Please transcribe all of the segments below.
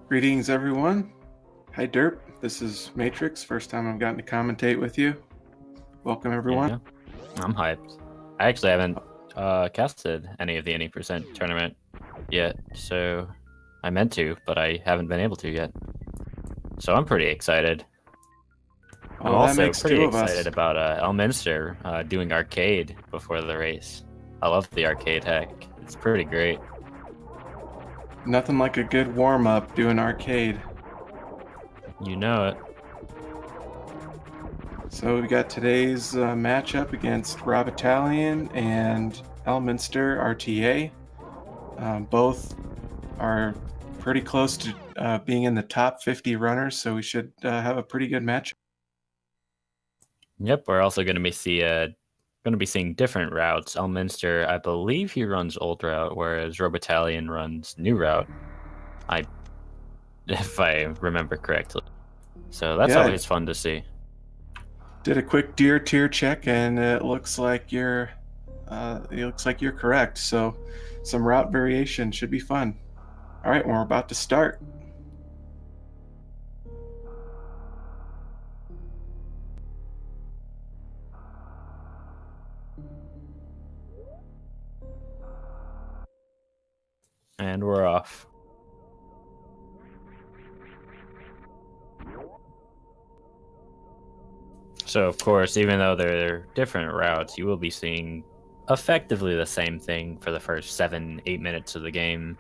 Greetings, everyone. Hi, Derp. This is Matrix. First time I've gotten to commentate with you. Welcome, everyone. Yeah, I'm hyped. I actually haven't casted any of the any percent tournament yet, so I meant to, but I haven't been able to yet. So I'm pretty excited. I'm Well, that also makes pretty two of excited us. about Elminster doing arcade before the race. I love the arcade hack. It's pretty great. Nothing like a good warm up doing arcade. You know it. So we got today's matchup against Robitalion and ElminsterRTA. Both are pretty close to being in the top 50 runners, so we should have a pretty good match. Yep, we're also going to be seeing different routes. Elminster, I believe he runs old route, whereas Robitalion runs new route. I if I remember correctly. So that's Yeah, I always fun to see. did a quick deer tier check, and it looks like you're correct. So some route variation should be fun. All right, we're about to start. And we're off. So, of course, even though they're different routes, you will be seeing effectively the same thing for the first 7-8 minutes of the game.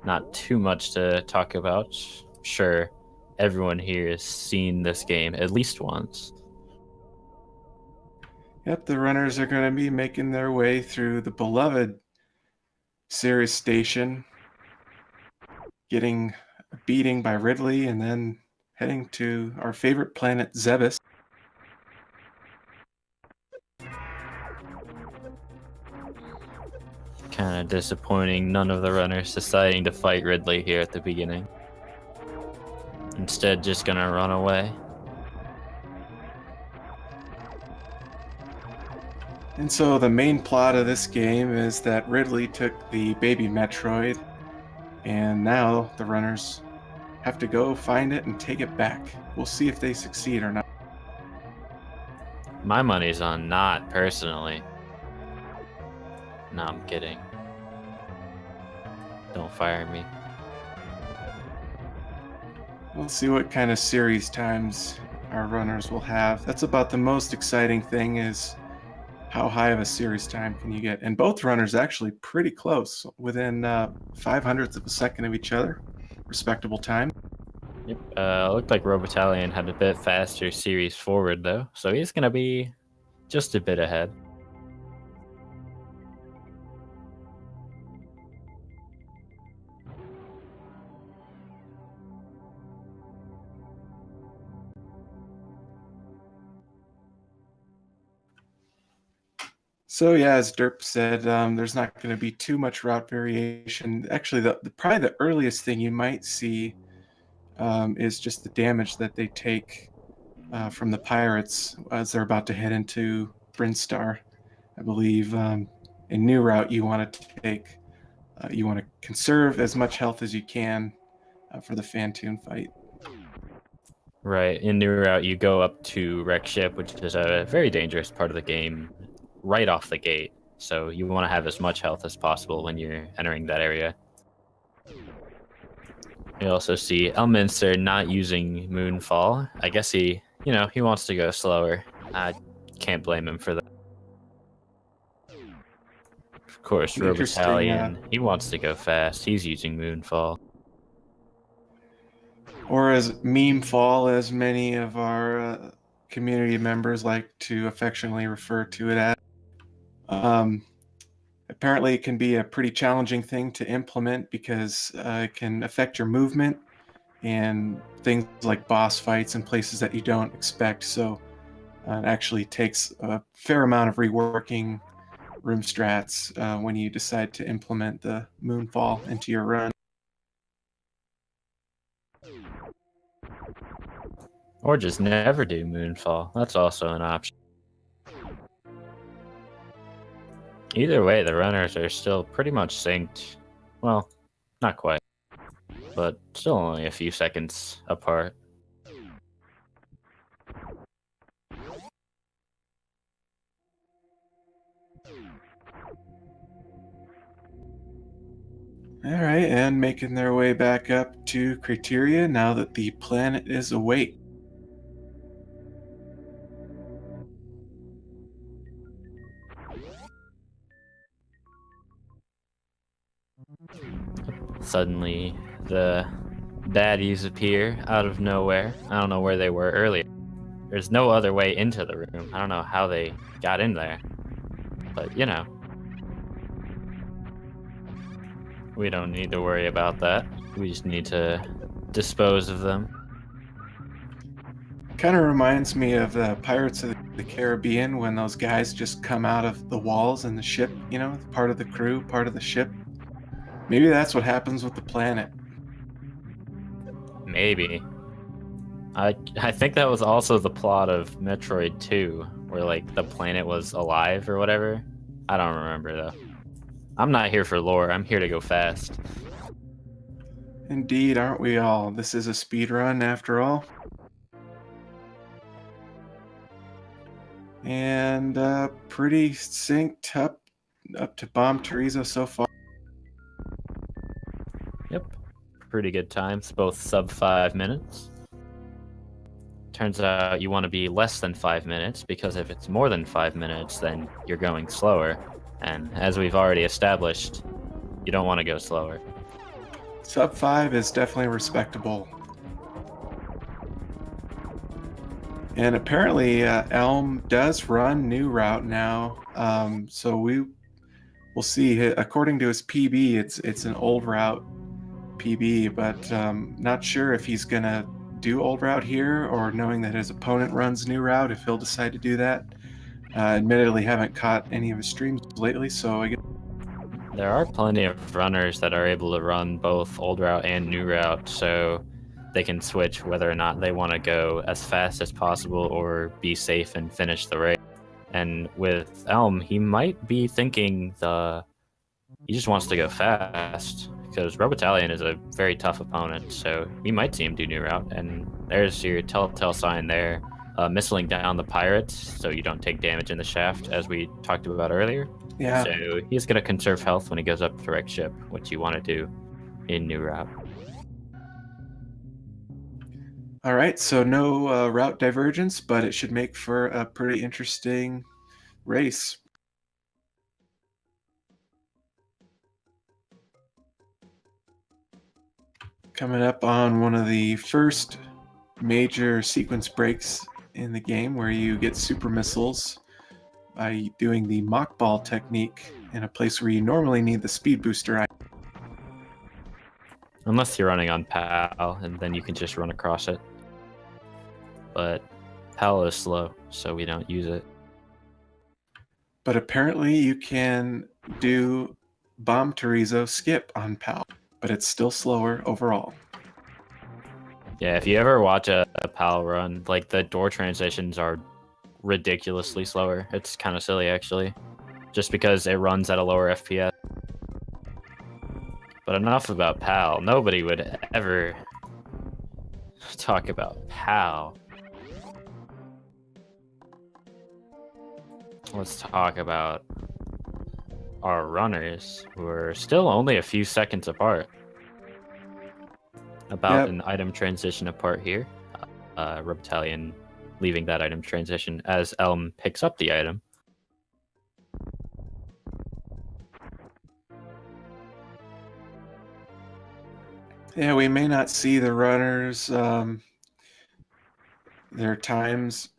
Not too much to talk about. Sure, everyone here has seen this game at least once. Yep, the runners are going to be making their way through the beloved Sirius Station, getting a beating by Ridley, and then heading to our favorite planet, Zebes. Kind of disappointing, none of the runners deciding to fight Ridley here at the beginning. Instead, just gonna run away. And so the main plot of this game is that Ridley took the baby Metroid, and now the runners have to go find it and take it back. We'll see if they succeed or not. My money's on not, personally. No, I'm kidding. Don't fire me. We'll see what kind of series times our runners will have. That's about the most exciting thing, is how high of a series time can you get? And both runners actually pretty close, within 500ths of a second of each other. Respectable time. Yep. Looked like Robitalion had a bit faster series forward though, so he's gonna be just a bit ahead. So yeah, as Derp said, there's not going to be too much route variation. Actually, probably the earliest thing you might see is just the damage that they take from the pirates as they're about to head into Brinstar. I believe in new route you want to conserve as much health as you can for the Fantoon fight. Right. In New Route, you go up to Wreck Ship, which is a very dangerous part of the game, right off the gate. So you want to have as much health as possible when you're entering that area. You also see Elminster not using Moonfall. I guess he wants to go slower. I can't blame him for that. Of course, An interesting, Robitalion, he wants to go fast. He's using Moonfall. or as meme fall, as many of our community members like to affectionately refer to it as. Um, Apparently, it can be a pretty challenging thing to implement because it can affect your movement and things like boss fights and places that you don't expect. So it actually takes a fair amount of reworking room strats when you decide to implement the Moonfall into your run. Or just never do Moonfall. That's also an option. Either way, the runners are still pretty much synced. Well, not quite. but still only a few seconds apart. All right, and making their way back up to Criteria now that the planet is awake. Suddenly, the baddies appear out of nowhere. I don't know where they were earlier. There's no other way into the room. I don't know how they got in there. But, you know. We don't need to worry about that. We just need to dispose of them. Kind of reminds me of the Pirates of the Caribbean when those guys just come out of the walls in the ship, you know, part of the crew, part of the ship. Maybe that's what happens with the planet. Maybe. I think that was also the plot of Metroid 2, where like the planet was alive or whatever. I don't remember though. I'm not here for lore. I'm here to go fast. Indeed, aren't we all? This is a speedrun after all. And pretty synced up to Bomb Teresa so far. Yep. Pretty good times, both sub 5 minutes. Turns out you want to be less than 5 minutes, because if it's more than 5 minutes, then you're going slower. And as we've already established, you don't want to go slower. Sub 5 is definitely respectable. And apparently, Elm does run new route now. So we'll see. According to his PB, it's an old route PB, but not sure if he's gonna do old route here, or knowing that his opponent runs new route, if he'll decide to do that. Admittedly, haven't caught any of his streams lately, so I guess. There are plenty of runners that are able to run both old route and new route, so they can switch whether or not they want to go as fast as possible or be safe and finish the race. And with Elm, he might be thinking he just wants to go fast, because robitalion is a very tough opponent, so we might see him do new route. And there's your telltale sign there, missiling down the pirates so you don't take damage in the shaft, as we talked about earlier. Yeah. So he's going to conserve health when he goes up to wreck ship, which you want to do in new route. All right, so no route divergence, but it should make for a pretty interesting race. Coming up on one of the first major sequence breaks in the game, where you get super missiles by doing the mock ball technique in a place where you normally need the speed booster. Unless you're running on PAL, and then you can just run across it. But PAL is slow, so we don't use it. But apparently you can do Bomb Teresa skip on PAL, but it's still slower overall. Yeah, if you ever watch a PAL run, like the door transitions are ridiculously slower. It's kind of silly, actually, just because it runs at a lower FPS. But enough about PAL. Nobody would ever talk about PAL. Let's talk about our runners, who are still only a few seconds apart. About an item transition apart here. Robitalion leaving that item transition as Elm picks up the item. Yeah, we may not see the runners, their times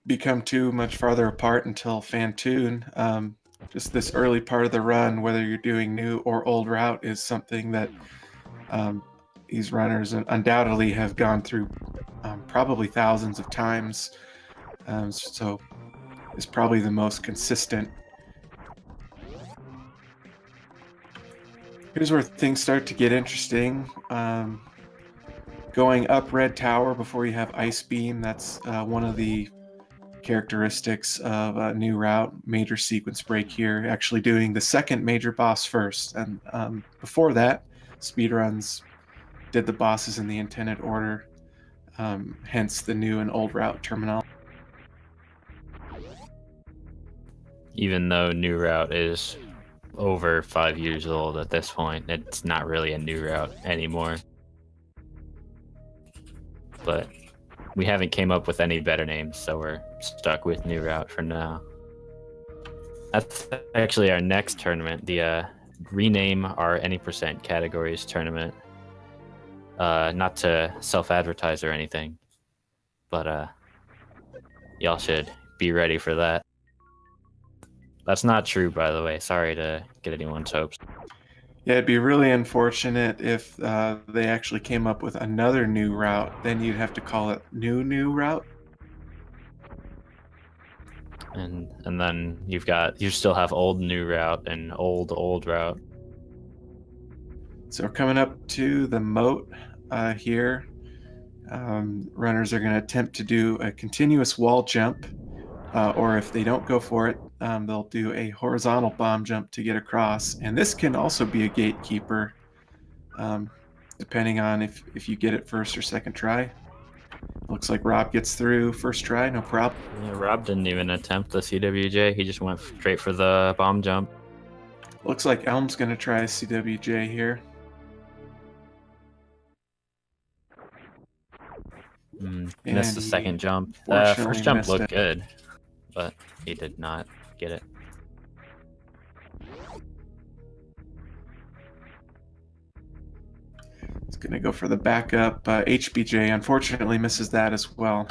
become too much farther apart until Fantoon. Just this early part of the run, whether you're doing new or old route, is something that these runners undoubtedly have gone through probably thousands of times. So it's probably the most consistent. Here's where things start to get interesting. Going up Red Tower before you have Ice Beam, that's one of the characteristics of a new route, major sequence break here, actually doing the second major boss first. And before that, speedruns did the bosses in the intended order, hence the new and old route terminology. Even though new route is over 5 years old at this point, it's not really a new route anymore. But we haven't came up with any better names, so we're stuck with new route for now. That's actually our next tournament, the rename our any percent categories tournament. Not to self-advertise or anything, but y'all should be ready for that. That's not true, by the way. Sorry to get anyone's hopes. Yeah, it'd be really unfortunate if they actually came up with another new route. Then you'd have to call it new route. And then you still have old new route and old route. So we're coming up to the moat here. Runners are going to attempt to do a continuous wall jump, or if they don't go for it, they'll do a horizontal bomb jump to get across. And this can also be a gatekeeper, depending on if you get it first or second try. Looks like Rob gets through first try, no problem. Yeah, Rob didn't even attempt the CWJ. He just went straight for the bomb jump. Looks like Elm's going to try a CWJ here. Missed the second jump. Fortunately First jump missed looked it. good, but he did not get it. He's going to go for the backup HBJ. Unfortunately misses that as well.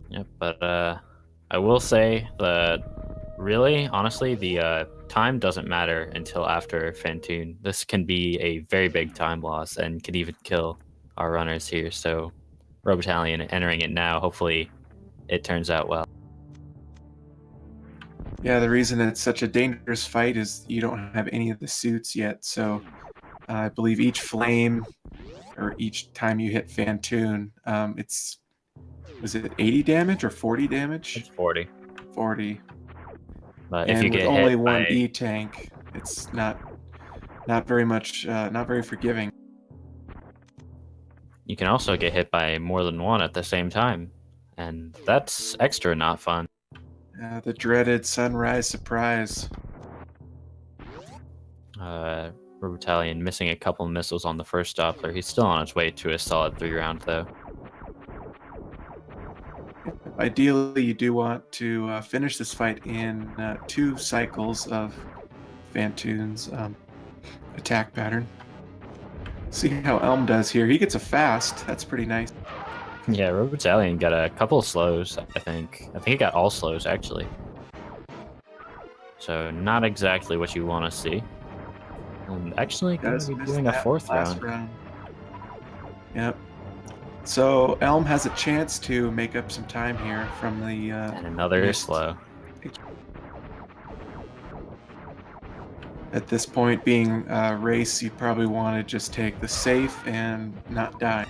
Yep, but I will say that really, honestly, the time doesn't matter until after Fantoon. This can be a very big time loss and could even kill our runners here. So robitalion entering it now, hopefully it turns out well. Yeah, the reason it's such a dangerous fight is you don't have any of the suits yet. So I believe each flame or each time you hit Fantoon, was it 80 damage or 40 damage? It's 40. 40. But And if you with get only hit one by... E-tank, it's not very much, not very forgiving. You can also get hit by more than one at the same time, and that's extra not fun. The dreaded sunrise surprise. Robitalion missing a couple of missiles on the first Doppler. He's still on his way to a solid 3-round, though. Ideally, you do want to finish this fight in 2 cycles of Fantoon's attack pattern. See how Elm does here. He gets a fast. That's pretty nice. Yeah, robitalion got a couple of slows, I think. I think he got all slows, actually. So not exactly what you want to see. And actually going to be doing a 4th round. Yep. So Elm has a chance to make up some time here from the... and another slow. At this point, being a race, you probably want to just take the safe and not die.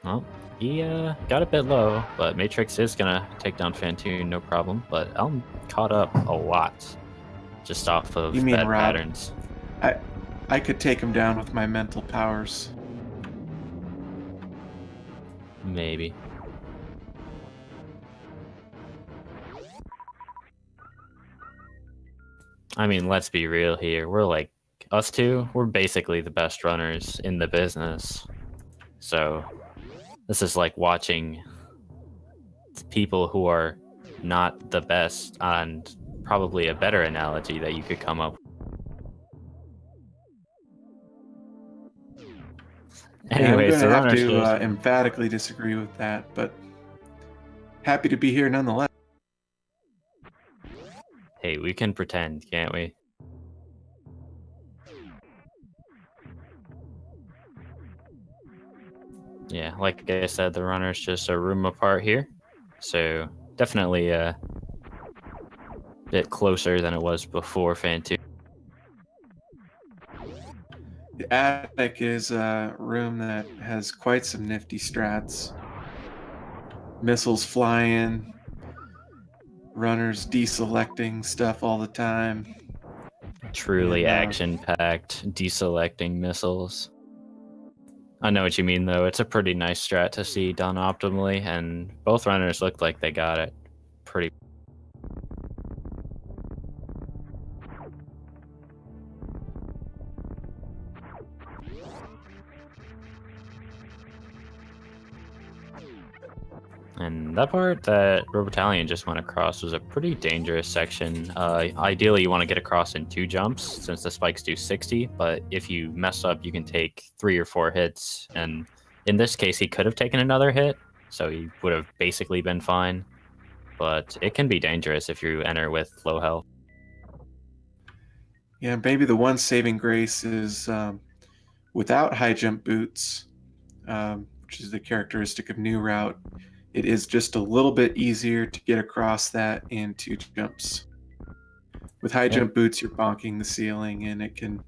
Well, he got a bit low, but Matrix is going to take down Fantoon, no problem. But Elm caught up a lot just off of bad patterns. I could take him down with my mental powers. Maybe. I mean, let's be real here. We're like, us two, we're basically the best runners in the business. So this is like watching people who are not the best, and probably a better analogy that you could come up with. Anyways, I'm going to have to emphatically disagree with that, but happy to be here nonetheless. Hey, we can pretend, can't we? Yeah, like I said, the runner's just a room apart here. So definitely a bit closer than it was before Fantoon. The attic is a room that has quite some nifty strats. Missiles flying, runners deselecting stuff all the time. Truly And, action-packed, deselecting missiles. I know what you mean, though. It's a pretty nice strat to see done optimally, and both runners looked like they got it pretty. And that part that robitalion just went across was a pretty dangerous section. Ideally, you want to get across in 2 jumps, since the spikes do 60, but if you mess up, you can take 3 or 4 hits, and in this case, he could have taken another hit, so he would have basically been fine, but it can be dangerous if you enter with low health. yeah, maybe the one saving grace is without high jump boots, which is the characteristic of new route, it is just a little bit easier to get across that in 2 jumps. With high jump boots, you're bonking the ceiling, and it can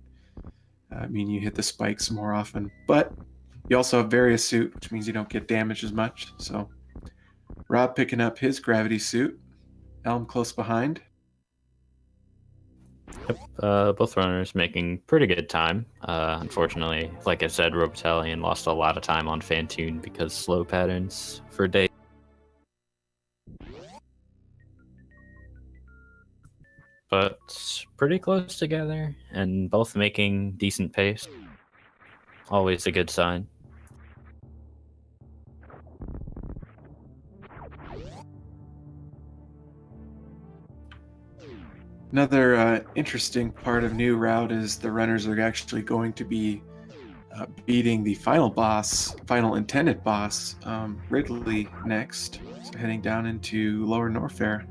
mean you hit the spikes more often. But you also have various suit, which means you don't get damaged as much. So Rob picking up his gravity suit, Elm close behind. Yep, both runners making pretty good time. Unfortunately, like I said, robitalion lost a lot of time on Fantoon because slow patterns for days. But pretty close together, and both making decent pace. Always a good sign. Another interesting part of new route is the runners are actually going to be beating the final intended boss, Ridley, next. So heading down into Lower Norfair.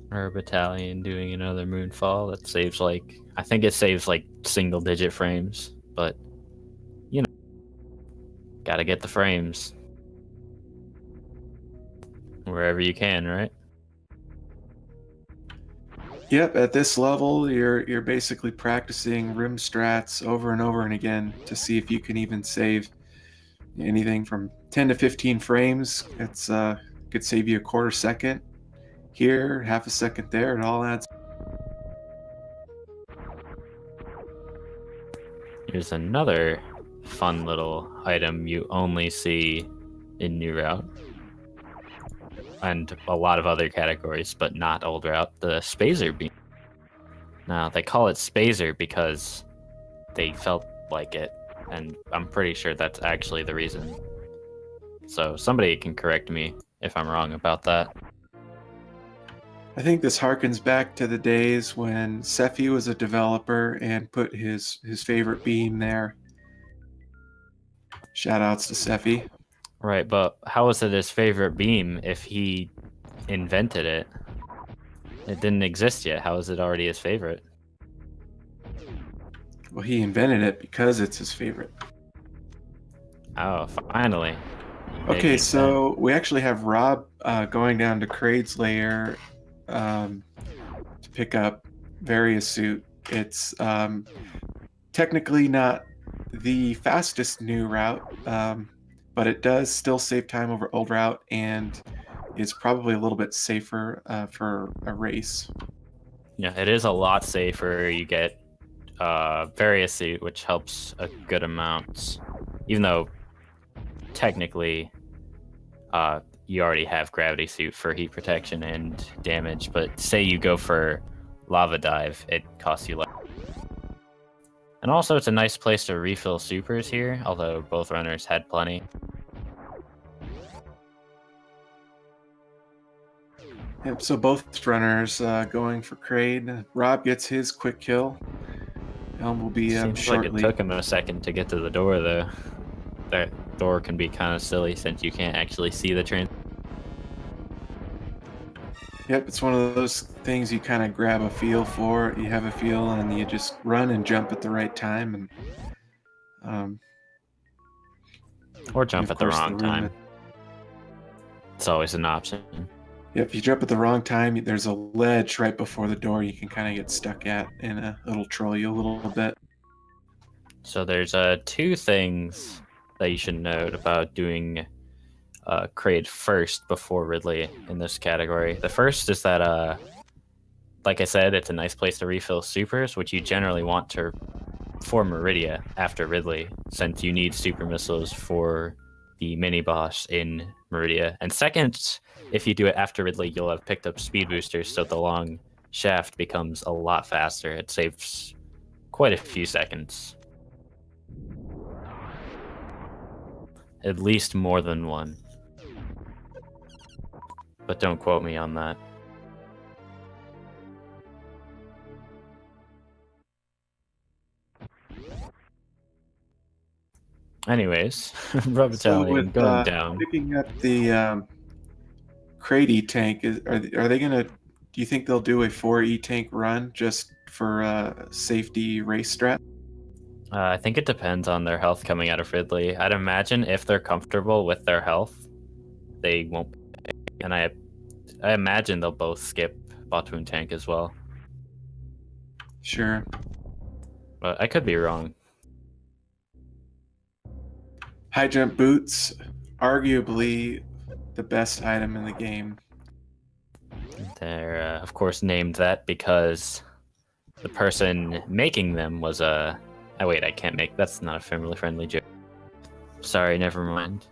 Our battalion doing another moonfall that saves I think it saves single digit frames, but you know, gotta get the frames wherever you can, right? Yep, at this level, you're basically practicing rim strats over and over and again to see if you can even save anything from 10 to 15 frames. It's could save you a quarter second here, half a second there. It all adds. Here's another fun little item you only see in new route and a lot of other categories, but not old route, the Spazer beam. Now, they call it Spazer because they felt like it, and I'm pretty sure that's actually the reason. So somebody can correct me if I'm wrong about that. I think this harkens back to the days when Sephi was a developer and put his favorite beam there. Shoutouts to Sephi. Right, but how is it his favorite beam if he invented it? It didn't exist yet. How is it already his favorite? Well, he invented it because it's his favorite. Oh, finally. Okay, so we actually have Rob going down to Kraid's lair to pick up various suit. It's technically not the fastest new route, but it does still save time over old route and is probably a little bit safer for a race. Yeah, it is a lot safer. You get various suit, which helps a good amount, even though technically you already have gravity suit for heat protection and damage, but say you go for lava dive, it costs you less. And also, it's a nice place to refill supers here, although both runners had plenty. Yep, so both runners going for Kraid. Rob gets his quick kill. Elm will be Seems shortly. like it took him a second to get to the door, though. That door can be kind of silly since you can't actually see the train. Yep, it's one of those things you kind of grab a feel for. You have a feel, and you just run and jump at the right time, and or jump at the wrong time. That... It's always an option. Yep, if you jump at the wrong time, there's a ledge right before the door you can kind of get stuck at, and it'll troll you a little bit. So there's 2 things that you should note about doing create first before Ridley in this category. The first is that, like I said, it's a nice place to refill supers, which you generally want to for Meridia after Ridley, since you need super missiles for the mini boss in Meridia. And second, if you do it after Ridley, you'll have picked up speed boosters, so the long shaft becomes a lot faster. It saves quite a few seconds. At least more than one. But don't quote me on that. Anyways, robitalion going down. Picking up the crate E-tank, are they gonna? Do you think they'll do a 4 E-tank run just for safety race strat? I think it depends on their health coming out of Ridley. I'd imagine if they're comfortable with their health, they won't. And I imagine they'll both skip Batoon Tank as well. Sure. But I could be wrong. High jump boots, arguably the best item in the game. They're, of course, named that because the person making them was a... Oh, wait, I can't make... That's not a family-friendly joke. Sorry, never mind.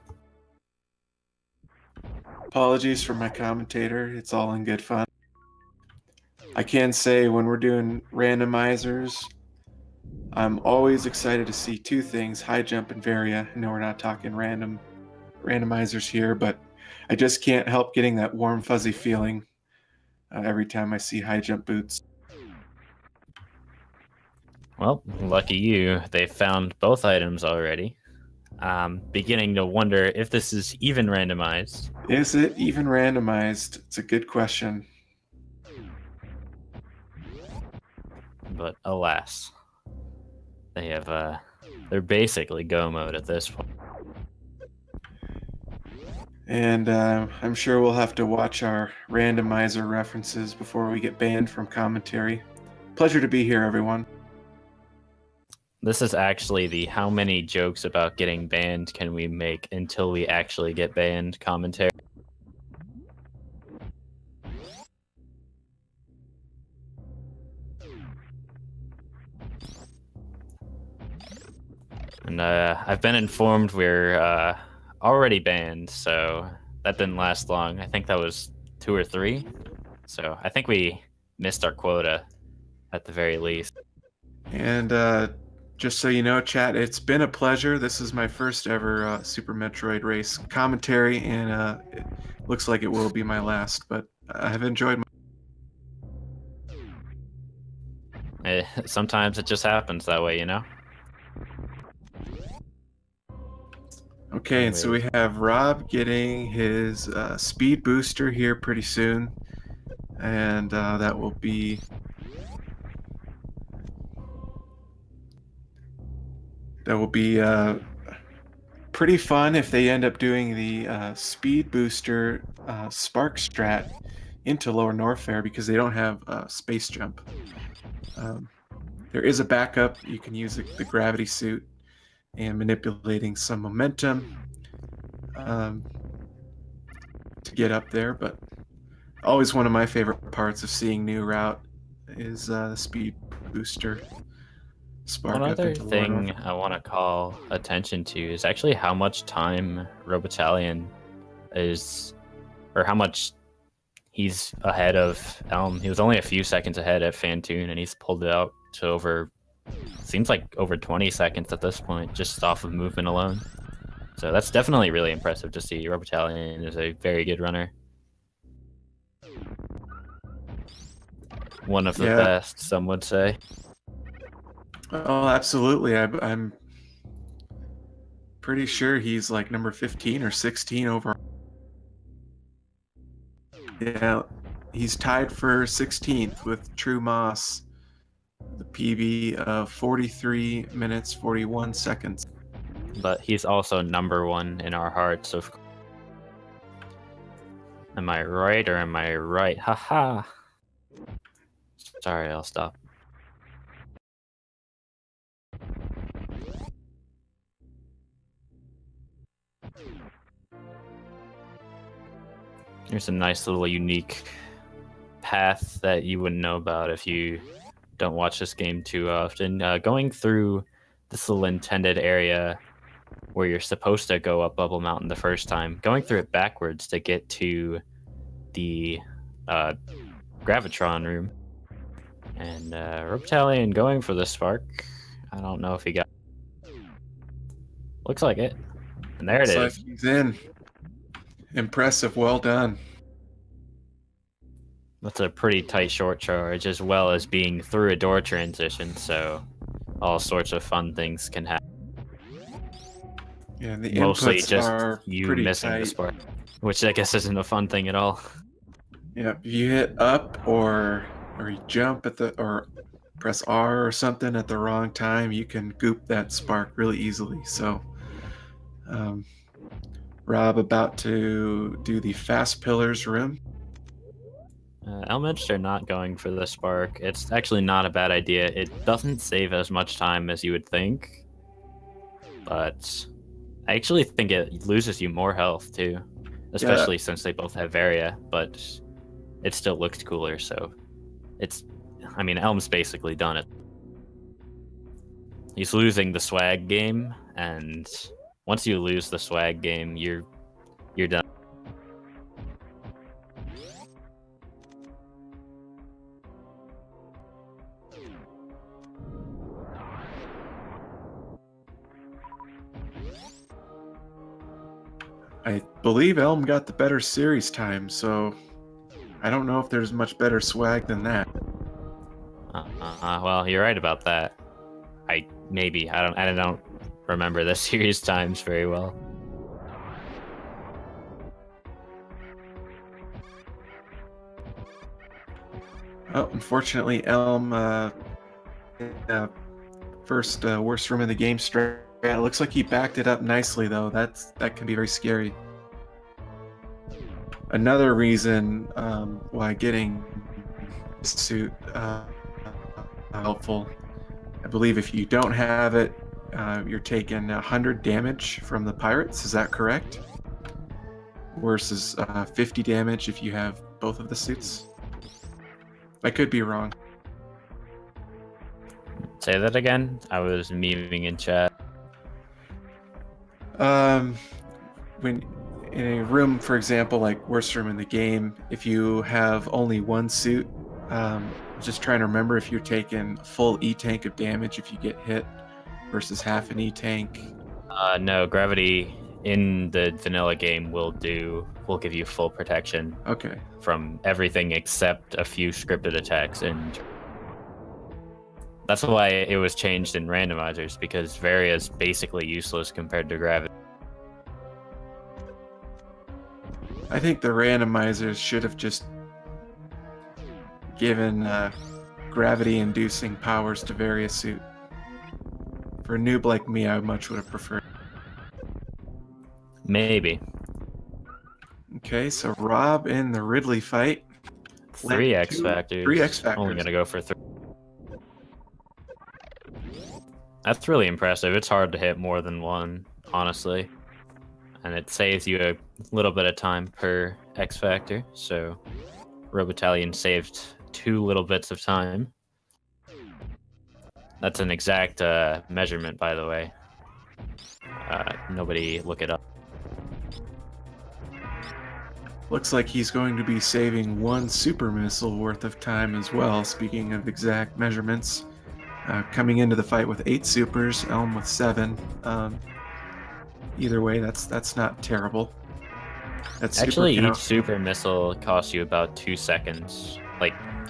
Apologies for my commentator. It's all in good fun. I can say when we're doing randomizers, I'm always excited to see two things, high jump and Varia. I know we're not talking randomizers here, but I just can't help getting that warm, fuzzy feeling every time I see high jump boots. Well, lucky you. They found both items already. Beginning to wonder if this is even randomized. Is it even randomized? It's a good question. But alas, they have they're basically go mode at this point. And I'm sure we'll have to watch our randomizer references before we get banned from commentary. Pleasure to be here, everyone. This is actually the how many jokes about getting banned can we make until we actually get banned commentary. And I've been informed we're already banned, so that didn't last long. I think that was 2 or 3. So I think we missed our quota at the very least. And just so you know, chat, it's been a pleasure. This is my first ever Super Metroid race commentary, and it looks like it will be my last, but I have enjoyed Sometimes it just happens that way, you know? Okay, and so we have Rob getting his speed booster here pretty soon, and that will be pretty fun if they end up doing the speed booster spark strat into Lower Norfair because they don't have space jump. There is a backup. You can use the gravity suit and manipulating some momentum to get up there, but always one of my favorite parts of seeing new route is the speed booster spark. One up other into thing I want to call attention to is actually how much time robitalion is, or how much he's ahead of Elm. He was only a few seconds ahead at Fantoon, and he's pulled it out to over, seems like over 20 seconds at this point, just off of movement alone. So that's definitely really impressive to see. robitalion is a very good runner. One of the best, some would say. Oh, absolutely. I'm pretty sure he's like number 15 or 16 overall. Yeah, he's tied for 16th with True Moss, the PB of 43 minutes 41 seconds. But he's also number 1 in our hearts. Of Am I right or am I right? Haha. Sorry, I'll stop. There's a nice little unique path that you wouldn't know about if you don't watch this game too often. Going through this little intended area where you're supposed to go up Bubble Mountain the first time, going through it backwards to get to the Gravitron room. And robitalion going for the spark. I don't know if he got. Looks like it. And there it is. Looks like he's in. Impressive. Well done. That's a pretty tight short charge, as well as being through a door transition, so all sorts of fun things can happen. Yeah, the Mostly inputs just are you pretty missing tight. the spark, which I guess isn't a fun thing at all. Yeah, if you hit up or you jump at or press R or something at the wrong time, you can goop that spark really easily. So, Rob about to do the fast pillars room. Elminster not going for the spark. It's actually not a bad idea. It doesn't save as much time as you would think, but I actually think it loses you more health too, especially since they both have Varia, but it still looks cooler, so I mean, Elm's basically done it. He's losing the swag game, and once you lose the swag game, you're done. I believe Elm got the better series time, so I don't know if there's much better swag than that. Well, you're right about that. I don't remember the series times very well. Oh, unfortunately, Elm first worst room in the game strat. It looks like he backed it up nicely, though. That can be very scary. Another reason why getting this suit helpful. I believe if you don't have it, you're taking 100 damage from the pirates. Is that correct? Versus 50 damage if you have both of the suits. I could be wrong. Say that again. I was memeing in chat. When in a room, for example, like worst room in the game, if you have only one suit, just trying to remember if you're taking a full E-tank of damage if you get hit versus half an E-tank. No, gravity in the vanilla game will give you full protection. Okay. From everything except a few scripted attacks, and that's why it was changed in randomizers, because Varia is basically useless compared to gravity. I think the randomizers should have just given gravity-inducing powers to Varia suit. For a noob like me, I much would have preferred. Maybe. Okay, so Rob in the Ridley fight. 3 X Factors. 3 X Factors. Only gonna go for 3. That's really impressive. It's hard to hit more than one, honestly. And it saves you a little bit of time per X Factor, so robitalion saved 2 little bits of time. That's an exact measurement, by the way. Nobody look it up. Looks like he's going to be saving 1 super missile worth of time as well, speaking of exact measurements. Coming into the fight with 8 supers, Elm with 7. Either way, that's not terrible. That's actually each super missile costs you about 2 seconds,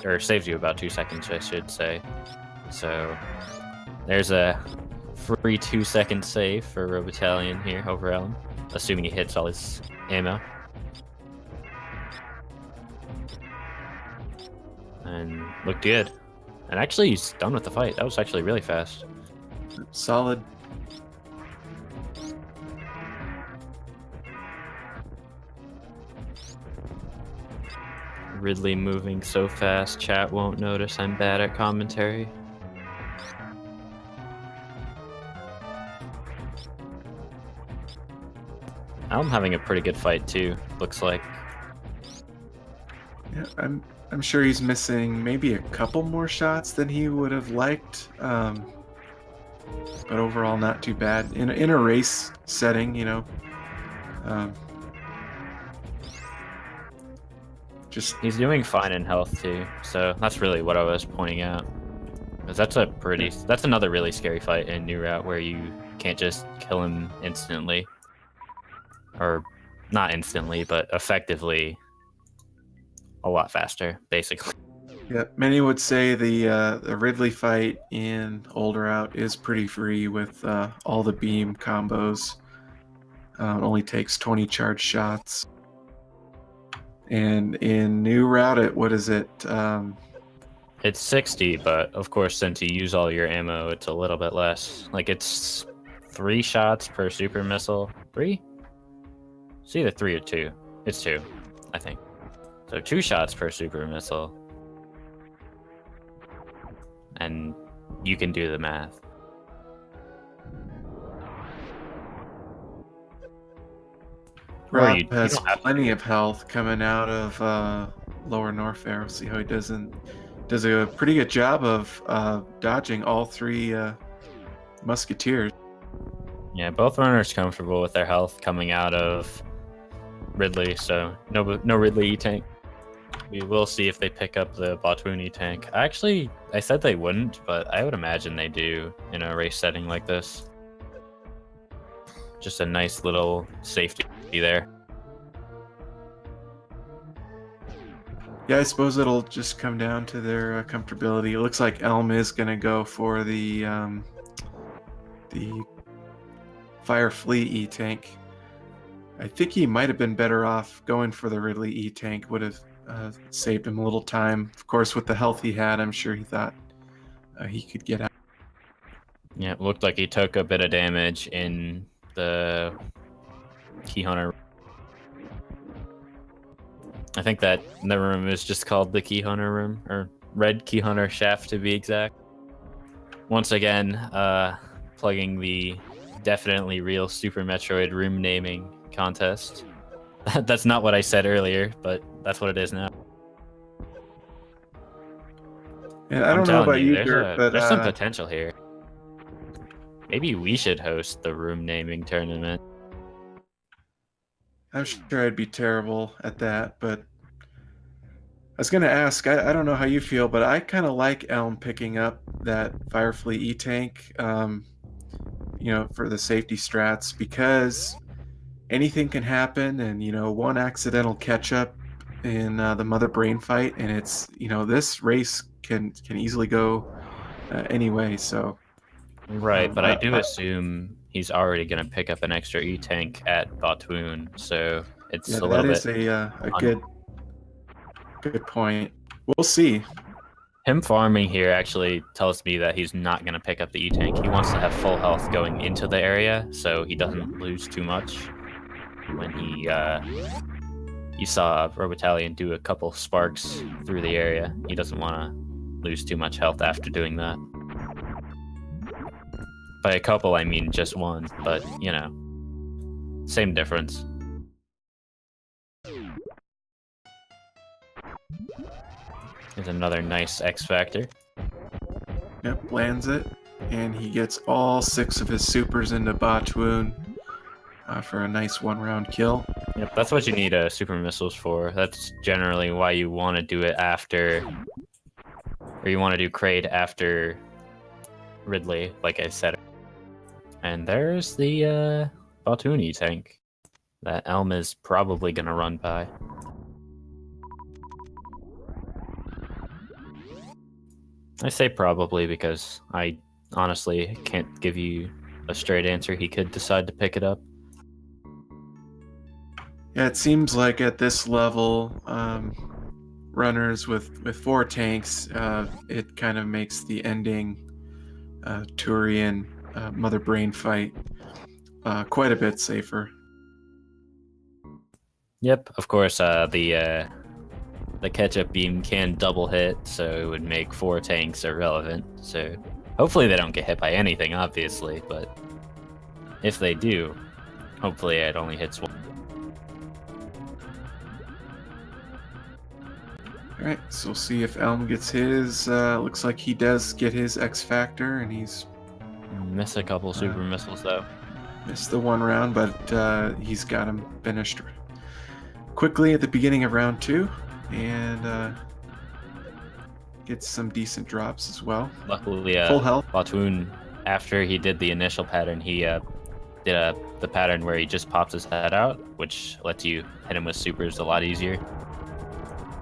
or saves you about 2 seconds, I should say. So there's a free 2-second save for robitalion here over Elm, assuming he hits all his ammo. And looked good. And actually, he's done with the fight. That was actually really fast. Solid. Ridley moving so fast, chat won't notice I'm bad at commentary. I'm having a pretty good fight too, looks like. Yeah, I'm sure he's missing maybe a couple more shots than he would have liked, but overall not too bad in a race setting. Um, just He's doing fine in health too, so that's really what I was pointing out. Because that's another really scary fight in New Route where you can't just kill him instantly, or not instantly, but effectively a lot faster, basically. yeah. Many would say the Ridley fight in Old Route is pretty free with all the beam combos. It only takes 20 charge shots. And in New Route, what is it? It's 60, but of course, since you use all your ammo, it's a little bit less. Like, it's 3 shots per super missile. 3? It's either 3 or 2. It's 2, I think. So 2 shots per super missile. And you can do the math. Rob has plenty of health coming out of Lower Norfair. We'll see how he does a pretty good job of dodging all 3 musketeers. Yeah, both runners comfortable with their health coming out of Ridley, so no Ridley E-Tank. We will see if they pick up the Botwoon E-Tank. I said they wouldn't, but I would imagine they do in a race setting like this. Just a nice little safety there. Yeah, I suppose it'll just come down to their comfortability. It looks like Elm is going to go for the Fire Fleet E-Tank. I think he might have been better off going for the Ridley E-Tank. Would have saved him a little time. Of course, with the health he had, I'm sure he thought he could get out. Yeah, it looked like he took a bit of damage in the Key Hunter. I think that the room is just called the Key Hunter room, or Red Key Hunter Shaft to be exact. Once again, plugging the definitely real Super Metroid room naming contest. That's not what I said earlier, but that's what it is now. And I don't know about you, Dirk, but there's some potential here. Maybe we should host the room naming tournament. I'm sure I'd be terrible at that, but I was going to ask, I don't know how you feel, but I kind of like Elm picking up that Firefleet E-Tank, for the safety strats, because anything can happen, and, one accidental catch-up in the Mother Brain fight, and it's, this race can easily go anyway, so... Right, but I do assume he's already going to pick up an extra E-Tank at Botwoon, so it's a little bit... that is a good point. We'll see. Him farming here actually tells me that he's not going to pick up the E-Tank. He wants to have full health going into the area, so he doesn't lose too much. When he... you saw robitalion do a couple sparks through the area. He doesn't want to lose too much health after doing that. By a couple, I mean just one, but, same difference. There's another nice X Factor. Yep, lands it, and he gets all 6 of his supers into Botwoon for a nice 1-round kill. Yep, that's what you need super missiles for. That's generally why you want to do it after... Or you want to do Kraid after Ridley, like I said. And there's the Botwoon E-Tank that Elm is probably going to run by. I say probably because I honestly can't give you a straight answer. He could decide to pick it up. Yeah, it seems like at this level, runners with 4 tanks, it kind of makes the ending Turian Mother Brain fight quite a bit safer. Yep, of course, the ketchup beam can double hit, so it would make 4 tanks irrelevant. So hopefully they don't get hit by anything, obviously, but if they do, hopefully it only hits 1. All right, so we'll see if Elm gets his. Looks like he does get his X Factor, and he's Miss a couple super missiles, though. missed the one round, but he's got him finished quickly at the beginning of round 2, and gets some decent drops as well. Luckily, Full health. Batoon, after he did the initial pattern, he did the pattern where he just pops his head out, which lets you hit him with supers a lot easier.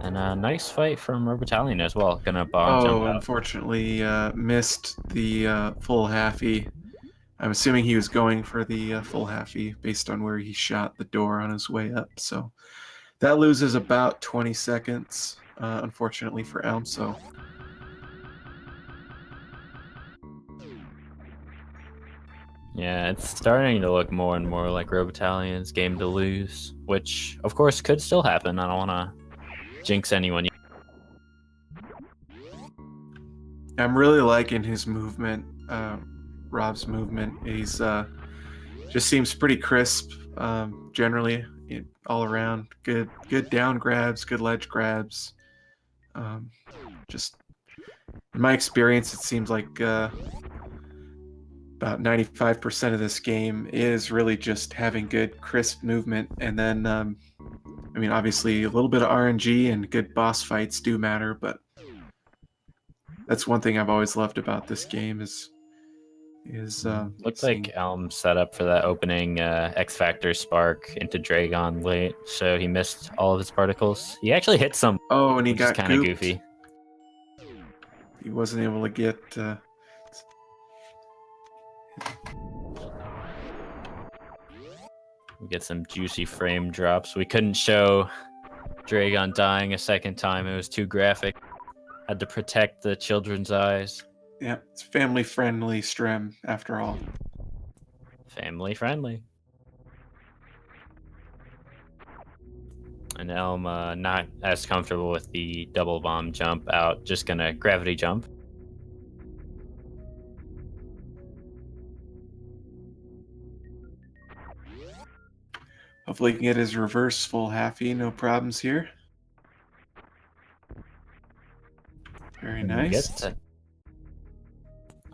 And a nice fight from robitalion as well. Gonna bomb jump out. Unfortunately, missed the full halfie. I'm assuming he was going for the full halfie based on where he shot the door on his way up. So that loses about 20 seconds, unfortunately for Elm. So yeah, it's starting to look more and more like robitalion's game to lose, which of course could still happen. I don't want to jinx anyone. I'm really liking his movement, Rob's movement. He's just seems pretty crisp, generally, all around. Good down grabs, good ledge grabs. Just in my experience, it seems like about 95% of this game is really just having good crisp movement, and then I mean, obviously a little bit of RNG and good boss fights do matter, but that's one thing I've always loved about this game is Looked like Elm set up for that opening X Factor spark into Dragon late, so he missed all of his particles. He actually hit some. Oh, and he got kind of goofy. He wasn't able to get. We get some juicy frame drops. We couldn't show Dragon dying a second time. It was too graphic. Had to protect the children's eyes. Yeah, it's family-friendly stream after all. Family friendly. And Elm not as comfortable with the double bomb jump out. Just gonna gravity jump. Hopefully he can get his reverse full halfie, no problems here. Very nice.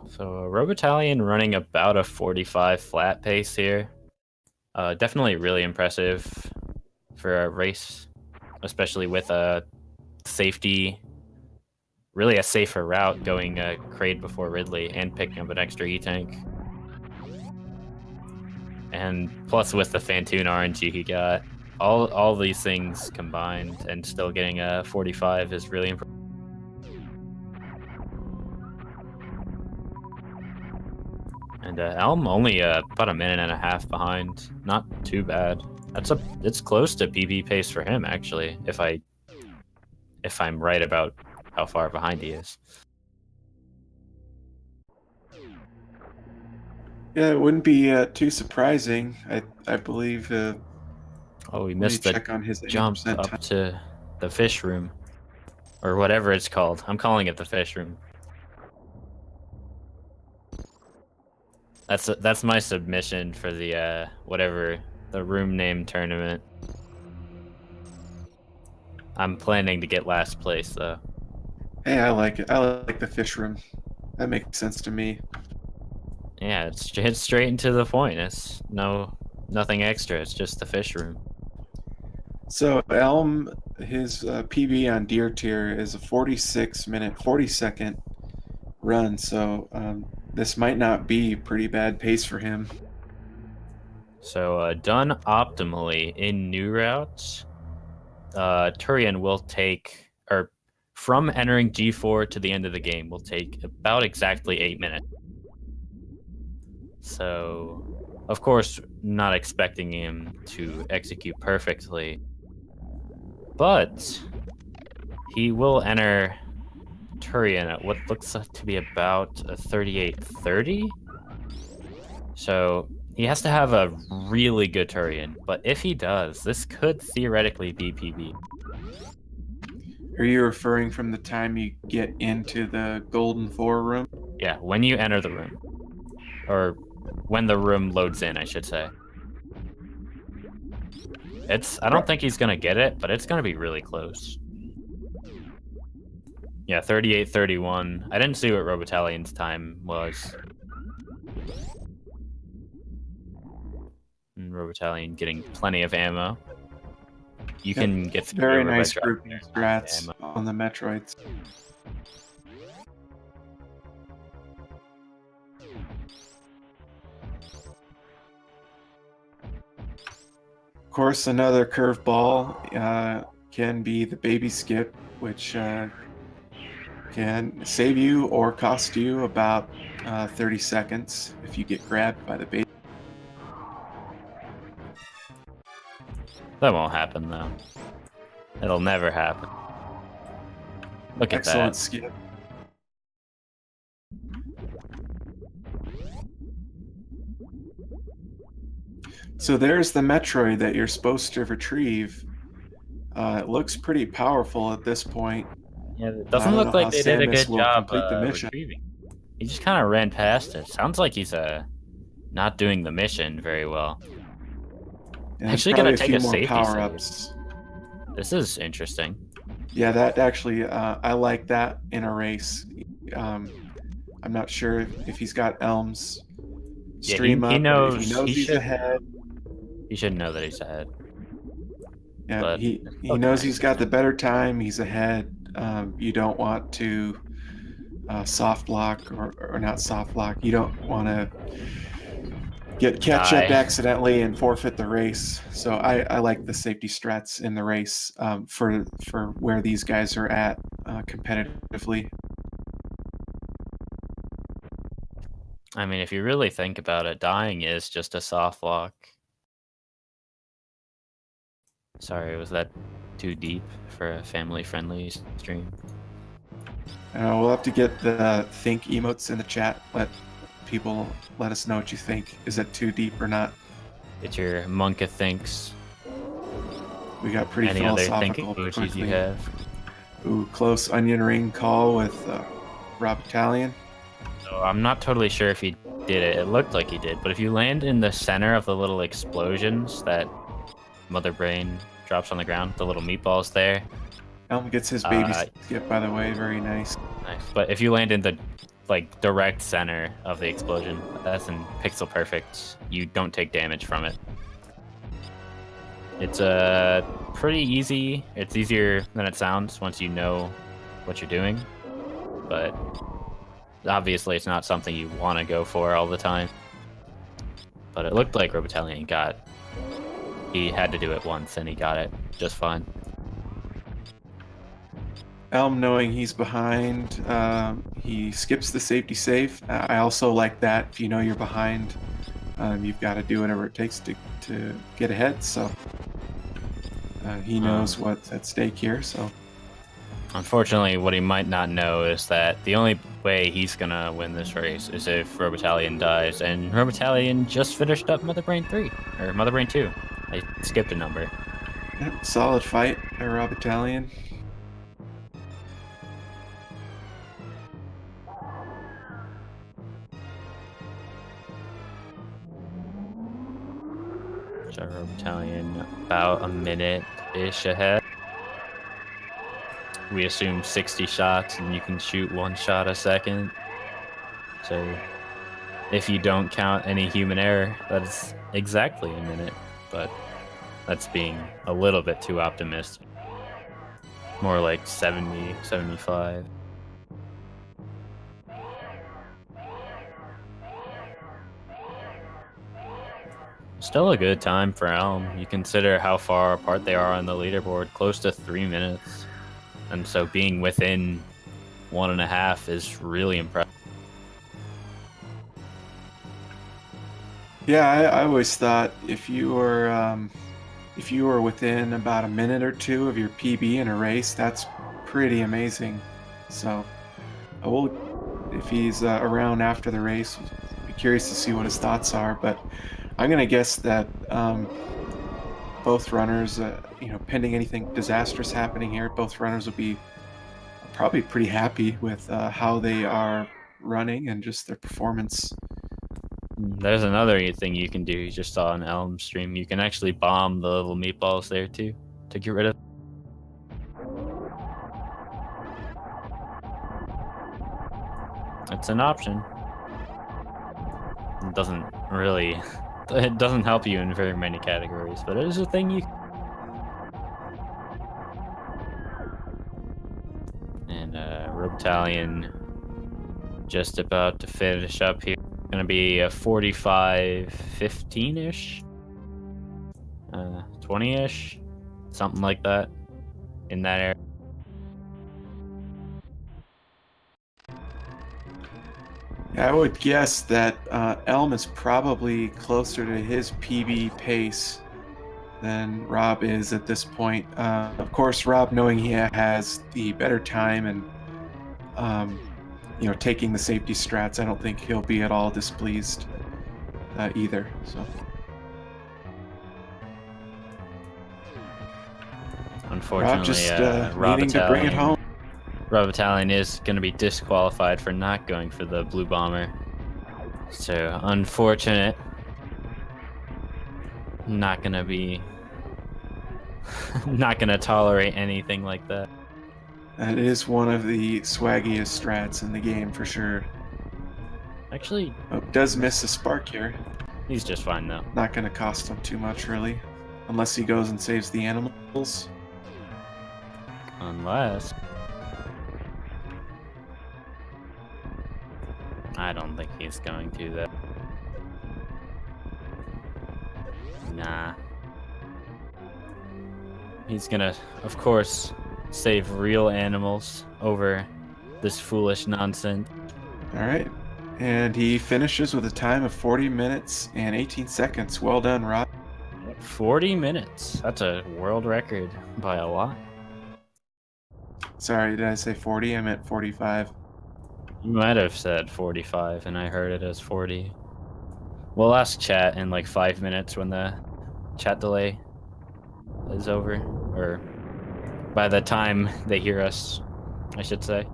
So robitalion running about a 45 flat pace here. Definitely really impressive for a race, especially with a safety, really a safer route going Kraid before Ridley and picking up an extra E-tank. And plus with the Fantoon RNG he got, all these things combined and still getting a 45 is really impressive. And Elm only about a minute and a half behind. Not too bad. It's close to PB pace for him actually, if I'm right about how far behind he is. Yeah, it wouldn't be too surprising. I believe. Oh, we missed the on his jump up to the fish room, or whatever it's called. I'm calling it the fish room. That's my submission for the whatever the room name tournament. I'm planning to get last place though. Hey, I like it. I like the fish room. That makes sense to me. Yeah, it's straight into the point. It's nothing extra. It's just the fish room. So Elm, his PB on Deer Tier is a 46-minute, 40-second run. So this might not be pretty bad pace for him. So done optimally in new routes, Turian will take, or from entering G4 to the end of the game, will take about exactly 8 minutes. So, of course, not expecting him to execute perfectly, but he will enter Turian at what looks to be about a 38:30. So he has to have a really good Turian, but if he does, this could theoretically be PB. Are you referring from the time you get into the Golden 4 room? Yeah, when you enter the room. Or when the room loads in, I should say. I don't think he's gonna get it, but it's gonna be really close. Yeah, 38:31. I didn't see what Robitalion's time was. And Robitalion getting plenty of ammo. You can get through very over by nice dropping grouping your strats ammo. on the Metroids. Of course, another curveball can be the baby skip, which can save you or cost you about 30 seconds if you get grabbed by the baby. That won't happen, though. It'll never happen. Look at Excellent that. skip. So there's the Metroid that you're supposed to retrieve. It looks pretty powerful at this point. Yeah, it I doesn't don't look know how like they did a Samus good will job complete the mission. retrieving. He just kind of ran past it. Sounds like he's not doing the mission very well. And Actually probably gonna a take few a more safety power-ups. This is interesting. Yeah, that actually, I like that in a race. I'm not sure if he's got Elm's stream he up, but if he knows knows he's ahead, he should know that he's ahead. yeah, But he still knows kinda he's got the interesting. better time. He's ahead. You don't want to soft lock or not soft lock. You don't want to get catch up Die. accidentally and forfeit the race. So I like the safety strats in the race for where these guys are at competitively. I mean, if you really think about it, dying is just a soft lock. Sorry, was that too deep for a family-friendly stream? We'll have to get the think emotes in the chat. Let us know what you think. Is it too deep or not? Get your Monka thinks. We got pretty Any other thinking philosophical emojis you quickly. have? Ooh, close onion ring call with robitalion. So I'm not totally sure if he did it. It looked like he did, but if you land in the center of the little explosions that Mother Brain drops on the ground, the little meatballs there. Elm gets his baby skip, by the way. Very nice. Nice. But if you land in the direct center of the explosion, that's in pixel perfect. You don't take damage from it. It's pretty easy. It's easier than it sounds once you know what you're doing. But obviously, it's not something you want to go for all the time. But it looked like Robitalion he had to do it once, and he got it just fine. Elm, knowing he's behind, he skips the safety save. I also like that. If you know you're behind, you've got to do whatever it takes to get ahead. So he knows what's at stake here. So unfortunately, what he might not know is that the only way he's gonna win this race is if Robitalion dies, and Robitalion just finished up Mother Brain 3 or Mother Brain 2. I skipped a number. Yep, solid fight by Robitalion. So Robitalion about a minute-ish ahead. We assume 60 shots, and you can shoot 1 shot a second. So if you don't count any human error, that's exactly a minute. But that's being a little bit too optimistic. More like 70, 75. Still a good time for Elm. You consider how far apart they are on the leaderboard, close to 3 minutes. And so being within 1.5 is really impressive. Yeah, I always thought if you were within about a minute or two of your PB in a race, that's pretty amazing. So I will, if he's around after the race, be curious to see what his thoughts are. But I'm gonna guess that both runners, pending anything disastrous happening here, both runners will be probably pretty happy with how they are running and just their performance. There's another thing you can do. You just saw on Elm stream. You can actually bomb the little meatballs there too to get rid of. It's an option. It doesn't really... It doesn't help you in very many categories, but it is a thing you... And robitalion just about to finish up here. Gonna be a 45-15-ish? 20-ish? Something like that. In that area. I would guess that Elm is probably closer to his PB pace than Rob is at this point. Of course, Rob, knowing he has the better time and taking the safety strats, I don't think he'll be at all displeased either. So, unfortunately, Rob just needing to bring it home. Robitalion is going to be disqualified for not going for the blue bomber. So, unfortunate. Not going to be... not going to tolerate anything like that. That is one of the swaggiest strats in the game for sure. Actually... does miss a spark here. He's just fine though. Not going to cost him too much really. Unless he goes and saves the animals. Unless... I don't think he's going to, though. Nah. He's gonna, of course, save real animals over this foolish nonsense. Alright. And he finishes with a time of 40 minutes and 18 seconds. Well done, Rob. 40 minutes. That's a world record by a lot. Sorry, did I say 40? I meant 45. You might have said 45, and I heard it as 40. We'll ask chat in like 5 minutes when the chat delay is over. Or by the time they hear us, I should say.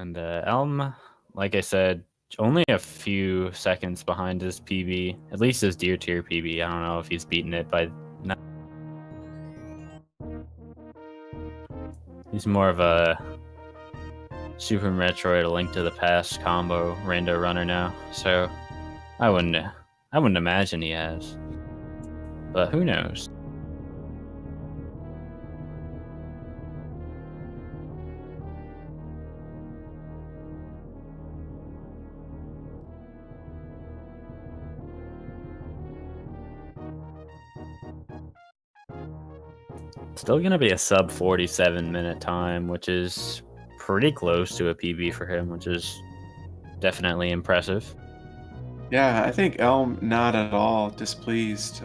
And Elm, like I said, only a few seconds behind his PB. At least his Deer Tier PB. I don't know if he's beaten it by... He's more of a Super Metroid, A Link to the Past combo rando runner now, so I wouldn't imagine he has, but who knows? Still gonna be a sub 47-minute time, which is pretty close to a PB for him, which is definitely impressive. Yeah, I think Elm not at all displeased.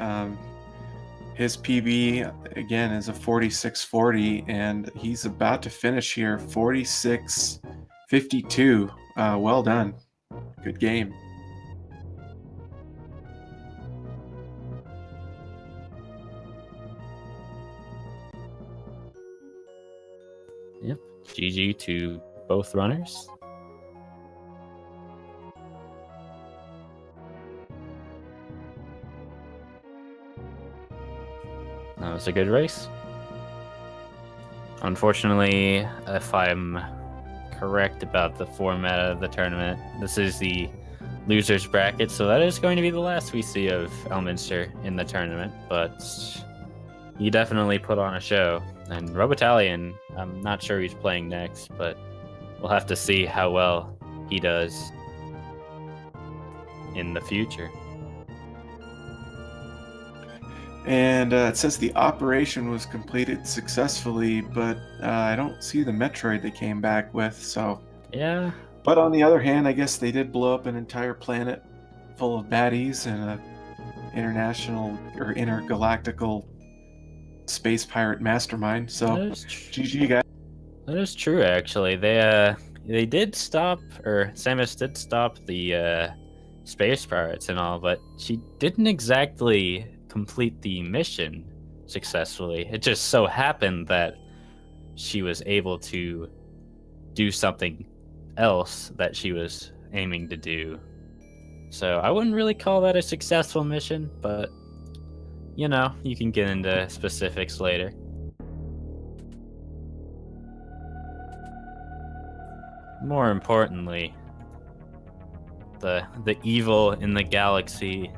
His PB, again, is a 46.40, and he's about to finish here 46.52. Well done. Good game. Yep, GG to both runners. That was a good race. Unfortunately, if I'm correct about the format of the tournament, this is the losers bracket, so that is going to be the last we see of Elminster in the tournament, but he definitely put on a show. And robitalion, I'm not sure he's playing next, but we'll have to see how well he does in the future. And it says the operation was completed successfully, but I don't see the Metroid they came back with, so... Yeah. But on the other hand, I guess they did blow up an entire planet full of baddies and a international or intergalactical space pirate mastermind, so GG guys. That is true, actually. They did stop, or Samus did stop the space pirates and all, but she didn't exactly complete the mission successfully. It just so happened that she was able to do something else that she was aiming to do. So I wouldn't really call that a successful mission, but you know, you can get into specifics later. more importantly, the evil in the galaxy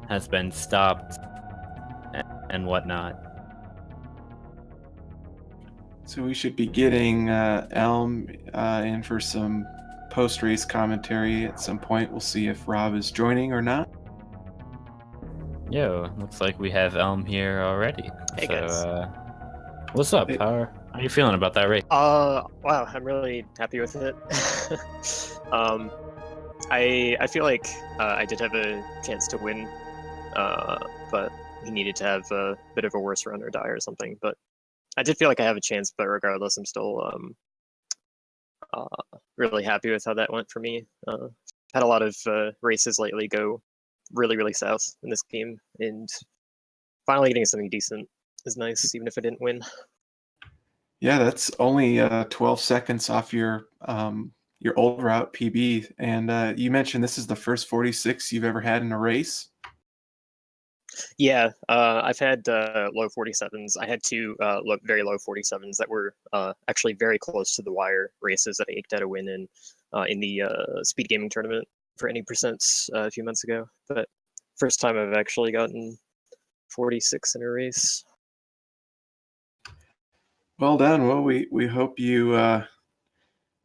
has been stopped and whatnot. So we should be getting Elm in for some post-race commentary at some point. We'll see if Rob is joining or not. Yo, looks like we have Elm here already. Hey, guys. What's up? Hey. How are you feeling about that race? Wow, I'm really happy with it. I feel like I did have a chance to win, but he needed to have a bit of a worse run or die or something. But I did feel like I have a chance, but regardless, I'm still really happy with how that went for me. Had a lot of races lately go really, really south in this game, and finally getting something decent is nice, even if I didn't win. Yeah, that's only 12 seconds off your old route PB. And you mentioned this is the first 46 you've ever had in a race. Yeah, I've had low 47s. I had two very low 47s that were actually very close to the wire races that I eked out a win in the speed gaming tournament for any percents a few months ago. But first time I've actually gotten 46 in a race. Well done. Well, we hope you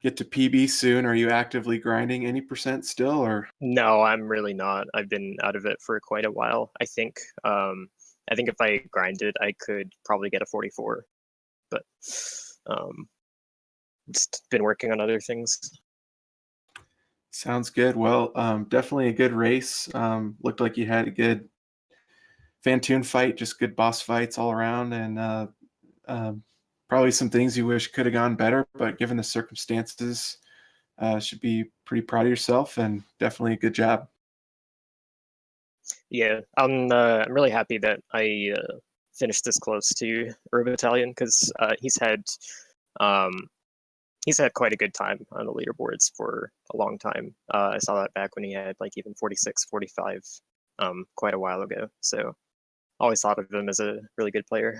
get to PB soon. Are you actively grinding any percent still, or? No, I'm really not. I've been out of it for quite a while. I think if I grinded, I could probably get a 44, but just been working on other things. Sounds good. Well, definitely a good race. Looked like you had a good Fantoon fight, just good boss fights all around, and probably some things you wish could have gone better, but given the circumstances, should be pretty proud of yourself, and definitely a good job. Yeah, I'm really happy that I finished this close to robitalion because he's had quite a good time on the leaderboards for a long time. I saw that back when he had like even 46, 45 quite a while ago. So always thought of him as a really good player.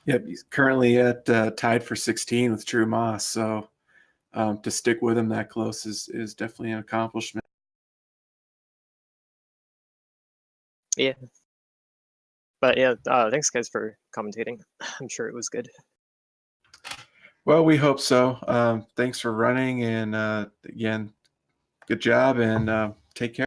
Yep, he's currently at tied for 16 with Drew Moss, so to stick with him that close is definitely an accomplishment. Yeah. But yeah, thanks guys for commentating. I'm sure it was good. Well, we hope so. Thanks for running, and again, good job, and take care.